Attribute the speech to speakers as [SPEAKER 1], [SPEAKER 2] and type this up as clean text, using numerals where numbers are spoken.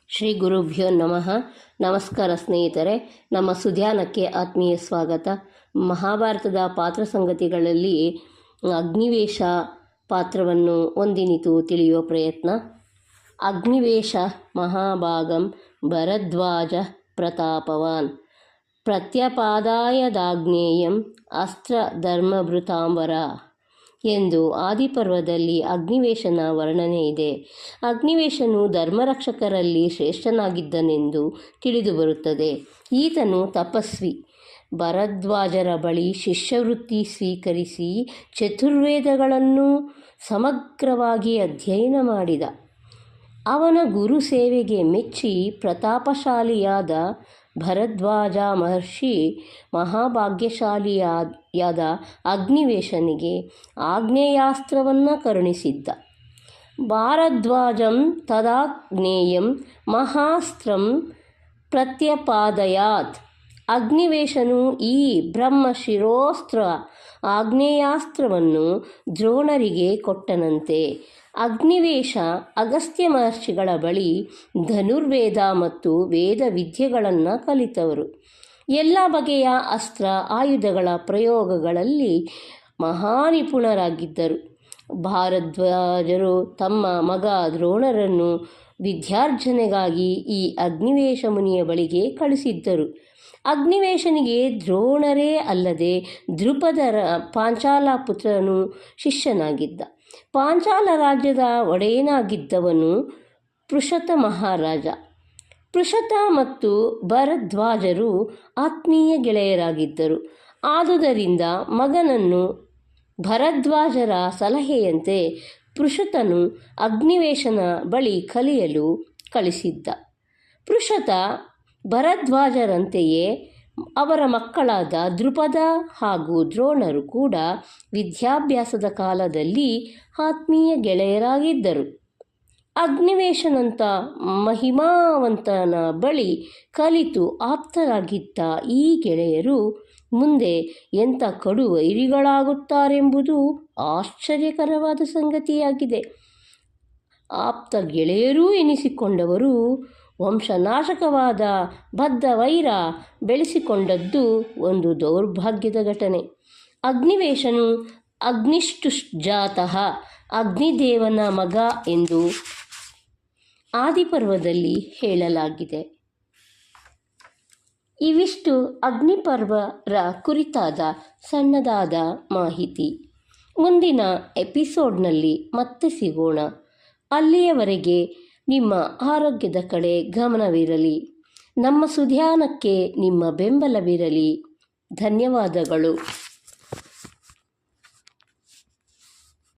[SPEAKER 1] ಶ್ರೀ ಗುರುಭ್ಯೋ ನಮಃ. ನಮಸ್ಕಾರ ಸ್ನೇಹಿತರೆ, ನಮ್ಮ ಸುಧ್ಯಾನಕ್ಕೆ ಆತ್ಮೀಯ ಸ್ವಾಗತ. ಮಹಾಭಾರತದ ಪಾತ್ರ ಸಂಗತಿಗಳಲ್ಲಿ ಅಗ್ನಿವೇಶ ಪಾತ್ರವನ್ನು ಒಂದಿನಿತು ತಿಳಿಯುವ ಪ್ರಯತ್ನ. ಅಗ್ನಿವೇಶ ಮಹಾಭಾಗಂ ಭರದ್ವಾಜ ಪ್ರತಾಪವಾನ್ ಪ್ರತ್ಯಪಾದಾಯದಾಗ್ನೇಯಂ ಅಸ್ತ್ರ ಧರ್ಮಭೃತಾಂಬರ ಎಂದು ಆದಿಪರ್ವದಲ್ಲಿ ಅಗ್ನಿವೇಶನ ವರ್ಣನೆ ಇದೆ. ಅಗ್ನಿವೇಶನು ಧರ್ಮರಕ್ಷಕರಲ್ಲಿ ಶ್ರೇಷ್ಠನಾಗಿದ್ದನೆಂದು ತಿಳಿದುಬರುತ್ತದೆ. ಈತನು ತಪಸ್ವಿ. ಭರದ್ವಾಜರ ಬಳಿ ಶಿಷ್ಯವೃತ್ತಿ ಸ್ವೀಕರಿಸಿ ಚತುರ್ವೇದಗಳನ್ನು ಸಮಗ್ರವಾಗಿ ಅಧ್ಯಯನ ಮಾಡಿದ. ಅವನ ಗುರು ಸೇವೆಗೆ ಮೆಚ್ಚಿ ಪ್ರತಾಪಶಾಲಿಯಾದ ಭರದ್ವಾಜ ಮಹರ್ಷಿ ಮಹಾಭಾಗ್ಯಶಾಲಿಯಾದ ಅಗ್ನಿವೇಶನಿಗೆ ಆಗ್ನೇಯಾಸ್ತ್ರವನ್ನು ಕರುಣಿಸಿದ್ದ. ಭಾರದ್ವಾಜಂ ತದಾಗ್ನೇಯಂ ಮಹಾಸ್ತ್ರಂ ಪ್ರತ್ಯಪಾದಯಾತ್. ಅಗ್ನಿವೇಶನು ಈ ಬ್ರಹ್ಮಶಿರೋಸ್ತ್ರ ಆಗ್ನೇಯಾಸ್ತ್ರವನ್ನು ದ್ರೋಣರಿಗೆ ಕೊಟ್ಟನಂತೆ. ಅಗ್ನಿವೇಶ ಅಗಸ್ತ್ಯ ಮಹರ್ಷಿಗಳ ಬಳಿ ಧನುರ್ವೇದ ಮತ್ತು ವೇದ ವಿದ್ಯೆಗಳನ್ನು ಕಲಿತವರು. ಎಲ್ಲ ಬಗೆಯ ಅಸ್ತ್ರ ಆಯುಧಗಳ ಪ್ರಯೋಗಗಳಲ್ಲಿ ಮಹಾನಿಪುಣರಾಗಿದ್ದರು. ಭಾರದ್ವಾಜರು ತಮ್ಮ ಮಗ ದ್ರೋಣರನ್ನು ವಿದ್ಯಾರ್ಜನೆಗಾಗಿ ಈ ಅಗ್ನಿವೇಶ ಮುನಿಯ ಬಳಿಗೆ ಕಳಿಸಿದ್ದರು. ಅಗ್ನಿವೇಶನಿಗೆ ದ್ರೋಣರೇ ಅಲ್ಲದೆ ದ್ರುಪದರ ಪಾಂಚಾಲ ಪುತ್ರನು ಶಿಷ್ಯನಾಗಿದ್ದ. ಪಾಂಚಾಲ ರಾಜ್ಯದ ಒಡೆಯನಾಗಿದ್ದವನು ಪೃಷತ ಮಹಾರಾಜ. ಪೃಷತ ಮತ್ತು ಭರದ್ವಾಜರು ಆತ್ಮೀಯ ಗೆಳೆಯರಾಗಿದ್ದರು. ಆದುದರಿಂದ ಮಗನನ್ನು ಭರದ್ವಾಜರ ಸಲಹೆಯಂತೆ ಪೃಷತನು ಅಗ್ನಿವೇಶನ ಬಳಿ ಕಲಿಯಲು ಕಳಿಸಿದ್ದ. ಪೃಷತ ಭರದ್ವಾಜರಂತೆಯೇ ಅವರ ಮಕ್ಕಳಾದ ದ್ರುಪದ ಹಾಗೂ ದ್ರೋಣರು ಕೂಡ ವಿದ್ಯಾಭ್ಯಾಸದ ಕಾಲದಲ್ಲಿ ಆತ್ಮೀಯ ಗೆಳೆಯರಾಗಿದ್ದರು. ಅಗ್ನಿವೇಶನಂಥ ಮಹಿಮಾವಂತನ ಬಳಿ ಕಲಿತು ಆಪ್ತರಾಗಿದ್ದ ಈ ಗೆಳೆಯರು ಮುಂದೆ ಎಂಥ ಕಡು ವೈರಿಗಳಾಗುತ್ತಾರೆಂಬುದು ಆಶ್ಚರ್ಯಕರವಾದ ಸಂಗತಿಯಾಗಿದೆ. ಆಪ್ತ ಗೆಳೆಯರೂ ಎನಿಸಿಕೊಂಡವರು ವಂಶನಾಶಕವಾದ ಬದ್ಧ ವೈರ ಬೆಳೆಸಿಕೊಂಡದ್ದು ಒಂದು ದೌರ್ಭಾಗ್ಯದ ಘಟನೆ. ಅಗ್ನಿವೇಶನು ಅಗ್ನಿಷ್ಟುಜಾತಃ, ಅಗ್ನಿದೇವನ ಮಗ ಎಂದು ಆದಿಪರ್ವದಲ್ಲಿ ಹೇಳಲಾಗಿದೆ. ಇವಿಷ್ಟು ಅಗ್ನಿಪರ್ವರ ಕುರಿತಾದ ಸಣ್ಣದಾದ ಮಾಹಿತಿ. ಮುಂದಿನ ಎಪಿಸೋಡ್ನಲ್ಲಿ ಮತ್ತೆ ಸಿಗೋಣ. ಅಲ್ಲಿಯವರೆಗೆ ನಿಮ್ಮ ಆರೋಗ್ಯದ ಕಡೆ ಗಮನವಿರಲಿ. ನಮ್ಮ ಸುಧ್ಯಾನಕ್ಕೆ ನಿಮ್ಮ ಬೆಂಬಲವಿರಲಿ. ಧನ್ಯವಾದಗಳು.